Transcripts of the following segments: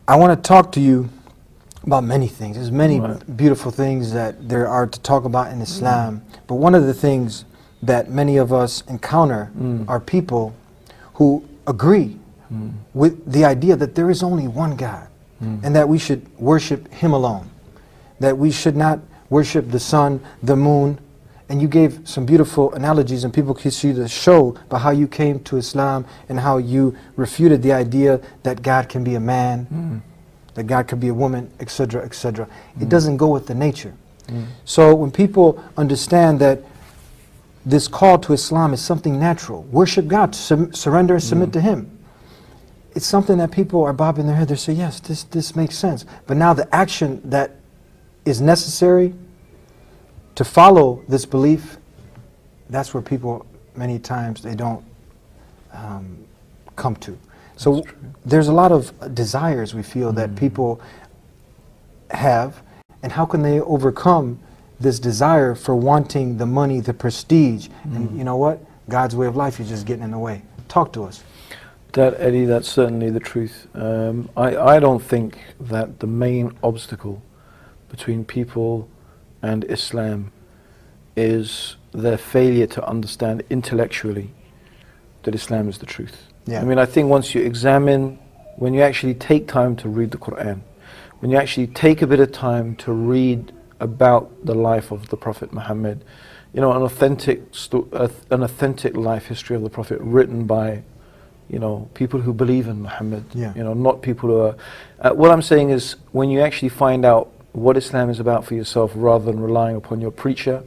I want to talk to you about many things. There's many beautiful things that there are to talk about in Islam. But one of the things that many of us encounter are people who agree with the idea that there is only one God and that we should worship Him alone, that we should not worship the sun, the moon. And you gave some beautiful analogies, and people can see the show about how you came to Islam and how you refuted the idea that God can be a man, that God could be a woman, etc., etc. It doesn't go with the nature. So when people understand that this call to Islam is something natural, worship God, surrender and submit to Him, it's something that people are bobbing their head. They say, yes, this makes sense. But now the action that is necessary to follow this belief, that's where people, many times, they don't come to. So there's a lot of desires we feel that people have, and how can they overcome this desire for wanting the money, the prestige, and you know what? God's way of life is just getting in the way. Talk to us. That, Eddie, that's certainly the truth. I don't think that the main obstacle between people and Islam is their failure to understand intellectually that Islam is the truth. Yeah. I mean, I think once you examine, when you actually take time to read the Quran, when you actually take a bit of time to read about the life of the Prophet Muhammad, you know, an authentic life history of the Prophet written by, you know, people who believe in Muhammad, you know, not people who are, what I'm saying is, when you actually find out what Islam is about for yourself, rather than relying upon your preacher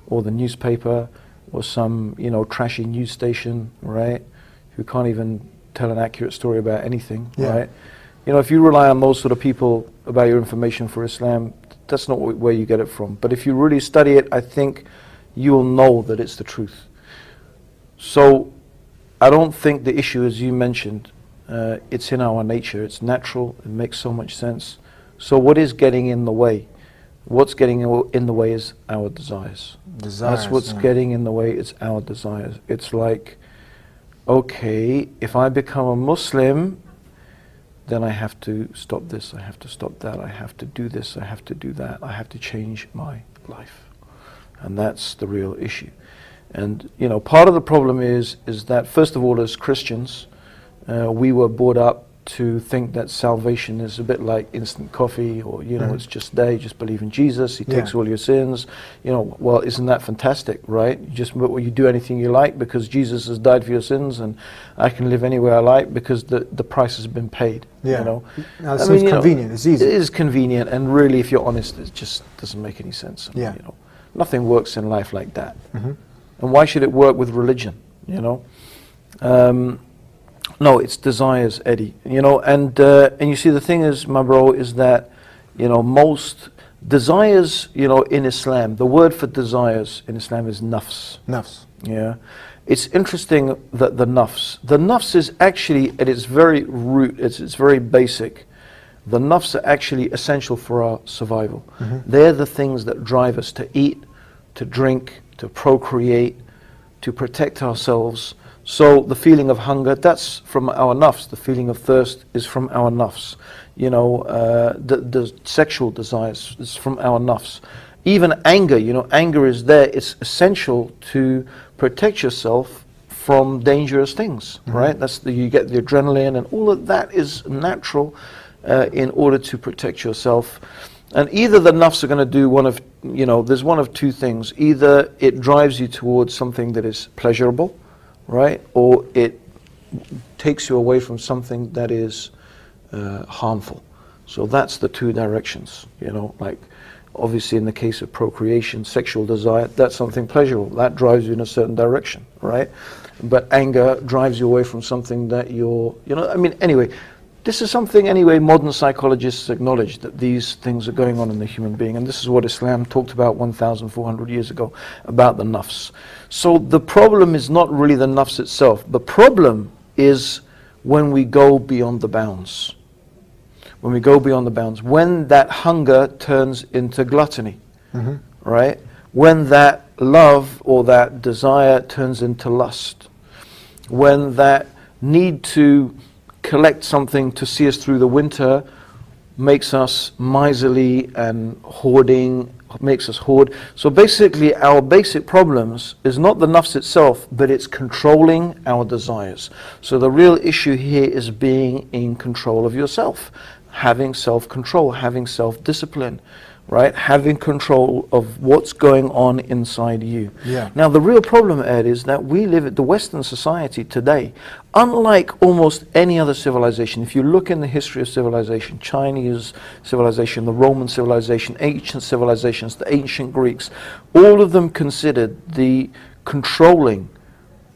or the newspaper or some, you know, trashy news station, right, who can't even tell an accurate story about anything, right? You know, if you rely on those sort of people about your information for Islam, that's not where you get it from. But if you really study it, I think you'll know that it's the truth. So I don't think the issue, as you mentioned, it's in our nature, it's natural, it makes so much sense. So what is getting in the way? What's getting in the way is our desires. That's what's getting in the way, it's our desires. It's like, okay, if I become a Muslim, then I have to stop this, I have to stop that, I have to do this, I have to do that, I have to change my life. And that's the real issue. And, you know, part of the problem is that, first of all, as Christians, we were brought up to think that salvation is a bit like instant coffee, or, you know, it's just there, you just believe in Jesus, He takes all your sins. You know, well, isn't that fantastic, right? You do anything you like because Jesus has died for your sins, and I can live anywhere I like because the price has been paid. You know, now, it seems convenient. It's easy. It is convenient, and really, if you're honest, it just doesn't make any sense. You know, nothing works in life like that. And why should it work with religion? You know. No, it's desires, Eddie. You know, and you see, the thing is, my bro, is that, you know, most desires, you know, in Islam, the word for desires in Islam is nafs. Nafs. Yeah. It's interesting that the nafs is actually, at its very root, it's very basic. The nafs are actually essential for our survival. They're the things that drive us to eat, to drink, to procreate, to protect ourselves. So the feeling of hunger, that's from our nafs. The feeling of thirst is from our nafs. You know, the sexual desires is from our nafs. Even anger, you know, anger is there. It's essential to protect yourself from dangerous things, right? That's you get the adrenaline, and all of that is natural in order to protect yourself. And either the nafs are going to do one of, you know, there's one of two things. Either it drives you towards something that is pleasurable, right? Or it takes you away from something that is harmful. So that's the two directions, you know, like obviously in the case of procreation, sexual desire, that's something pleasurable. That drives you in a certain direction, right? But anger drives you away from something that you're, you know, I mean, anyway, this is something, anyway, modern psychologists acknowledge that these things are going on in the human being. And this is what Islam talked about 1,400 years ago, about the nafs. So the problem is not really the nafs itself. The problem is when we go beyond the bounds. When we go beyond the bounds. When that hunger turns into gluttony, right? When that love or that desire turns into lust. When that need to collect something to see us through the winter makes us miserly and hoarding, makes us hoard. So basically our basic problems is not the nafs itself, but it's controlling our desires. So the real issue here is being in control of yourself, having self-control, having self-discipline, right? Having control of what's going on inside you. Yeah. Now the real problem, Ed, is that we live at the Western society today, unlike almost any other civilization. If you look in the history of civilization, Chinese civilization, the Roman civilization, ancient civilizations, the ancient Greeks, all of them considered the controlling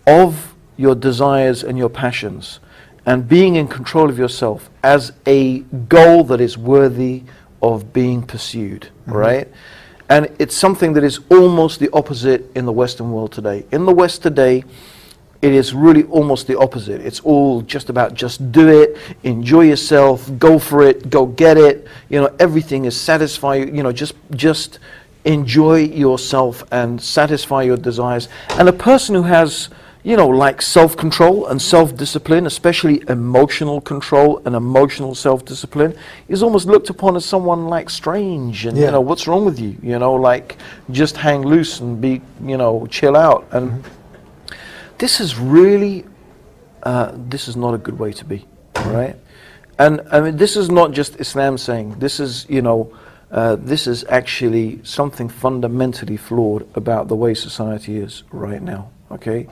of your desires and your passions and being in control of yourself as a goal that is worthy of being pursued, right? And it's something that is almost the opposite in the Western world today. In the West today, it is really almost the opposite. It's all just about just do it, enjoy yourself, go for it, go get it. You know, everything is satisfy, you know, just enjoy yourself and satisfy your desires. And a person who has, you know, like self-control and self-discipline, especially emotional control and emotional self-discipline, is almost looked upon as someone like strange and, you know, what's wrong with you? You know, like just hang loose and be, you know, chill out. And this is really, this is not a good way to be, right? And I mean, this is not just Islam saying, this is, you know, this is actually something fundamentally flawed about the way society is right now, okay?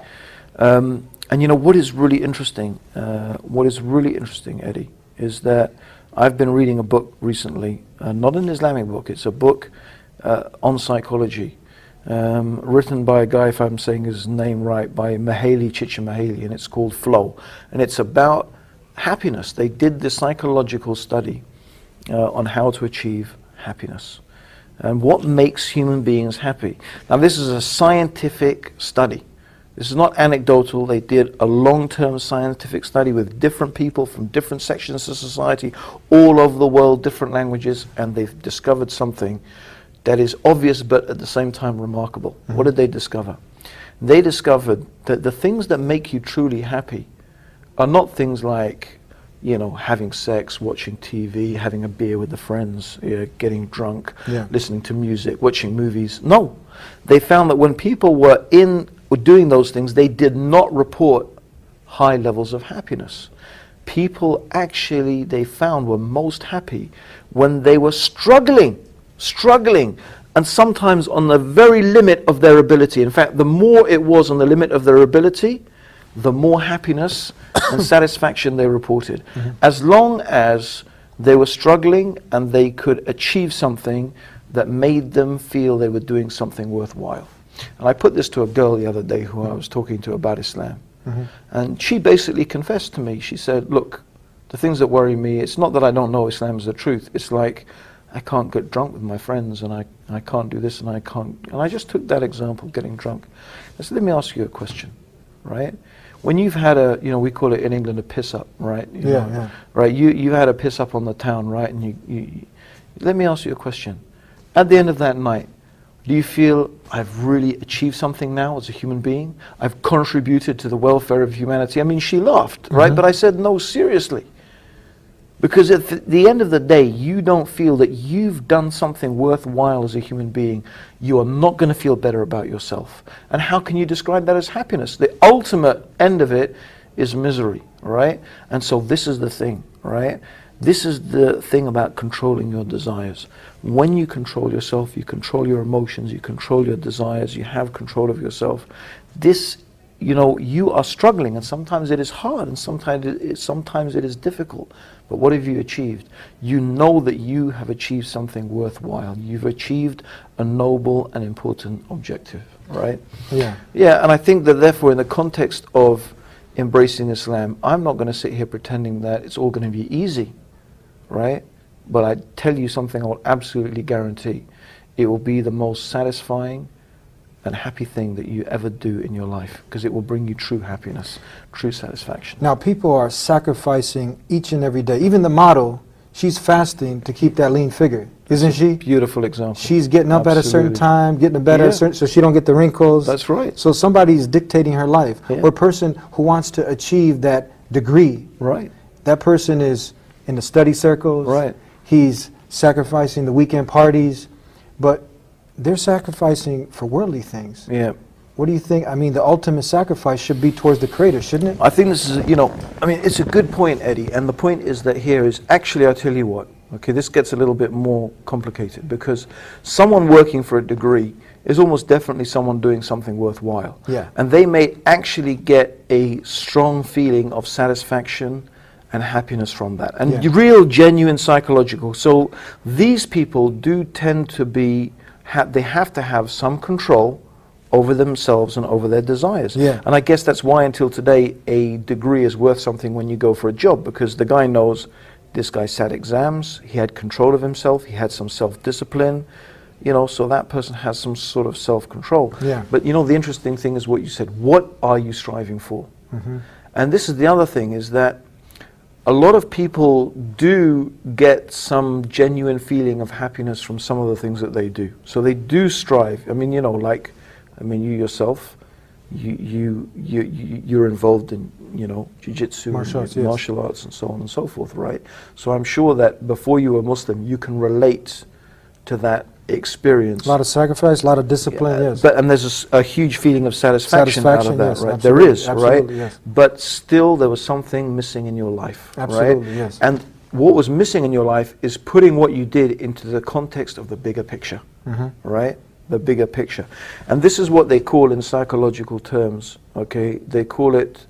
And you know what is really interesting? Eddie, is that I've been reading a book recently, not an Islamic book. It's a book on psychology, written by a guy, if I'm saying his name right, by Csikszentmihalyi, and it's called Flow, and it's about happiness. They did the psychological study on how to achieve happiness and what makes human beings happy. Now, this is a scientific study. This is not anecdotal. They did a long-term scientific study with different people from different sections of society, all over the world, different languages, and they've discovered something that is obvious but at the same time remarkable. What did they discover? They discovered that the things that make you truly happy are not things like, you know, having sex, watching TV, having a beer with the friends, getting drunk, listening to music, watching movies. No. They found that when people were doing those things, they did not report high levels of happiness. People actually, they found, were most happy when they were struggling, and sometimes on the very limit of their ability. In fact, the more it was on the limit of their ability, the more happiness and satisfaction they reported. As long as they were struggling and they could achieve something that made them feel they were doing something worthwhile. And I put this to a girl the other day who I was talking to about Islam. And she basically confessed to me. She said, look, the things that worry me, it's not that I don't know Islam is the truth. It's like, I can't get drunk with my friends, and I can't do this, and I can't. And I just took that example, getting drunk. I said, let me ask you a question, right? When you've had a, you know, we call it in England a piss up, right? You know, right? You had a piss up on the town, right? And you let me ask you a question. At the end of that night, do you feel I've really achieved something now as a human being? I've contributed to the welfare of humanity? I mean, she laughed, right? But I said, no, seriously. Because at the end of the day, you don't feel that you've done something worthwhile as a human being. You are not going to feel better about yourself. And how can you describe that as happiness? The ultimate end of it is misery, right? And so this is the thing, right? This is the thing about controlling your desires. When you control yourself, you control your emotions, you control your desires, you have control of yourself. This, you know, you are struggling, and sometimes it is hard, and sometimes it is difficult. But what have you achieved? You know that you have achieved something worthwhile. You've achieved a noble and important objective, right? Yeah, and I think that therefore in the context of embracing Islam, I'm not going to sit here pretending that it's all going to be easy, right? But I tell you something I will absolutely guarantee. It will be the most satisfying and happy thing that you ever do in your life, because it will bring you true happiness, true satisfaction. Now, people are sacrificing each and every day. Even the model, she's fasting to keep that lean figure, isn't she? Beautiful example. She's getting up at a certain time, getting to bed at a certain, so she don't get the wrinkles. That's right. So somebody's dictating her life. Or a person who wants to achieve that degree. Right. that person is in the study circles. Right. He's sacrificing the weekend parties, but they're sacrificing for worldly things. Yeah. What do you think? I mean, the ultimate sacrifice should be towards the Creator, shouldn't it? I think this is, I mean, it's a good point, Eddie, and the point is that here is, actually, I'll tell you what, okay, this gets a little bit more complicated, because someone working for a degree is almost definitely someone doing something worthwhile. Yeah. And they may actually get a strong feeling of satisfaction and happiness from that, and real, genuine psychological. So these people do tend to be, they have to have some control over themselves and over their desires. Yeah. And I guess that's why until today a degree is worth something when you go for a job, because the guy knows this guy sat exams, he had control of himself, he had some self-discipline, so that person has some sort of self-control. Yeah. But the interesting thing is what you said, what are you striving for? Mm-hmm. And this is the other thing, is that a lot of people do get some genuine feeling of happiness from some of the things that they do. So they do strive. I mean, you yourself, you're involved in, jiu-jitsu, martial arts and so on and so forth, right? So I'm sure that before you were Muslim, you can relate to that experience. A lot of sacrifice, a lot of discipline, yes. And there's a huge feeling of satisfaction out of that, yes, right? Absolutely, there is, right? Yes. But still, there was something missing in your life, absolutely, right? Yes. And what was missing in your life is putting what you did into the context of the bigger picture, right? The bigger picture. And this is what they call in psychological terms, okay? They call it,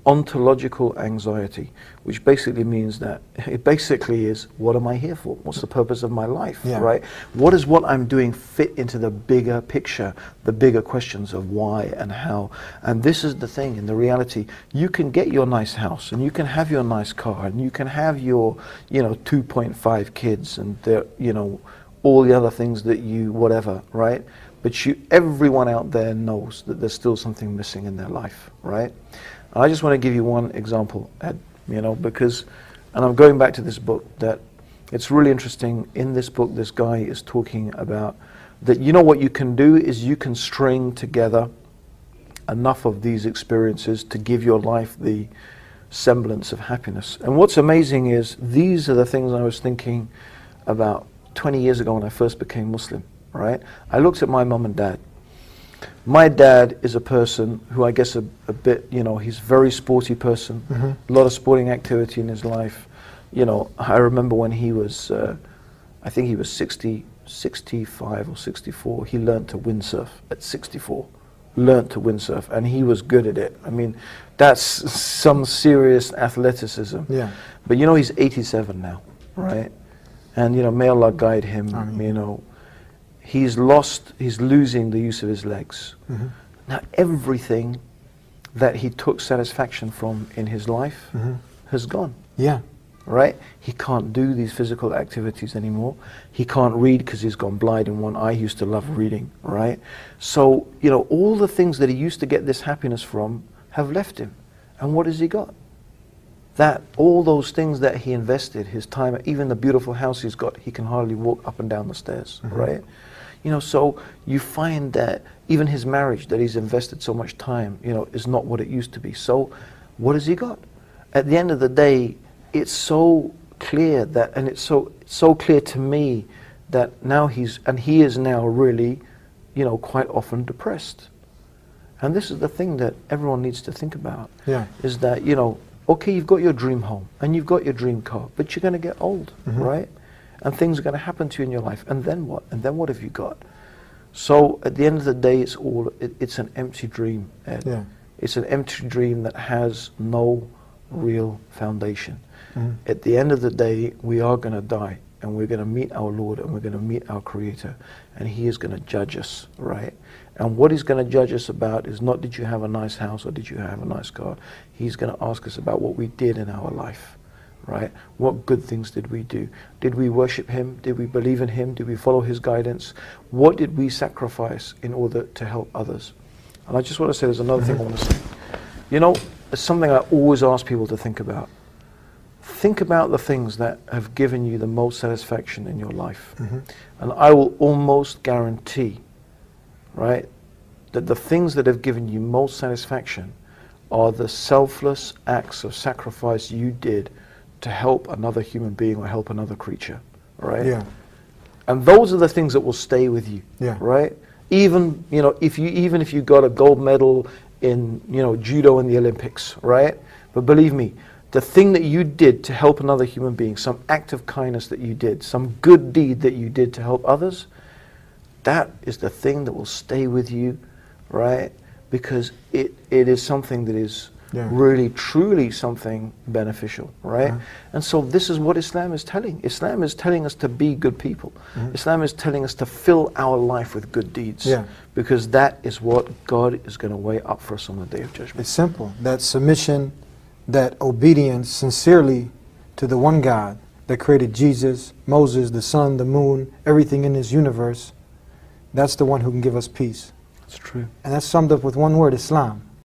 ontological anxiety, which basically means that it basically is, what am I here for? What's the purpose of my life, right? What does what I'm doing fit into the bigger picture, the bigger questions of why and how? And this is the thing, in the reality, you can get your nice house, and you can have your nice car, and you can have your, 2.5 kids, and all the other things that you, whatever, right? But everyone out there knows that there's still something missing in their life, right? And I just want to give you one example, Ed, because, and I'm going back to this book, that it's really interesting. In this book, this guy is talking about that, what you can do is you can string together enough of these experiences to give your life the semblance of happiness. And what's amazing is, these are the things I was thinking about 20 years ago when I first became Muslim, right? I looked at my mum and dad. My dad is a person who, I guess, a bit, he's a very sporty person, a lot of sporting activity in his life. I remember when he was, I think he was 65 or 64, he learned to windsurf at 64. Learned to windsurf, and he was good at it. I mean, that's some serious athleticism. Yeah. But he's 87 now, right? And may Allah guide him. He's losing the use of his legs. Now everything that he took satisfaction from in his life has gone. Yeah. Right? He can't do these physical activities anymore. He can't read because he's gone blind in one eye. He used to love reading, right? So, all the things that he used to get this happiness from have left him. And what has he got? That all those things that he invested his time, even the beautiful house he's got, he can hardly walk up and down the stairs, right? So you find that even his marriage that he's invested so much time, is not what it used to be. So what has he got? At the end of the day, it's so clear that, and it's so clear to me that now he is now really, quite often depressed. And this is the thing that everyone needs to think about, is that, okay, you've got your dream home and you've got your dream car, but you're going to get old, right? And things are going to happen to you in your life. And then what? And then what have you got? So at the end of the day, it's an empty dream, Ed. Yeah. It's an empty dream that has no real foundation. At the end of the day, we are going to die, and we're going to meet our Lord, and we're going to meet our Creator, and He is going to judge us, right? And what He's going to judge us about is not, did you have a nice house or did you have a nice car? He's going to ask us about what we did in our life, right? What good things did we do? Did we worship Him? Did we believe in Him? Did we follow His guidance? What did we sacrifice in order to help others? And I just want to say, there's another thing I want to say. It's something I always ask people to think about. Think about the things that have given you the most satisfaction in your life. And I will almost guarantee, right, that the things that have given you most satisfaction are the selfless acts of sacrifice you did to help another human being or help another creature, right? Yeah. And those are the things that will stay with you, Yeah. right? Even, you know, if you got a gold medal in, you know, judo in the Olympics, right? But believe me, the thing that you did to help another human being, some act of kindness that you did, some good deed that you did to help others, that is the thing that will stay with you, right? Because it is something that is really, truly something beneficial, right? And so this is what Islam is telling. Islam is telling us to be good people. Islam is telling us to fill our life with good deeds. Because that is what God is going to weigh up for us on the Day of Judgment. It's simple. That submission, that obedience sincerely to the one God that created Jesus, Moses, the sun, the moon, everything in this universe, that's the one who can give us peace. It's true. And that's summed up with one word, Islam.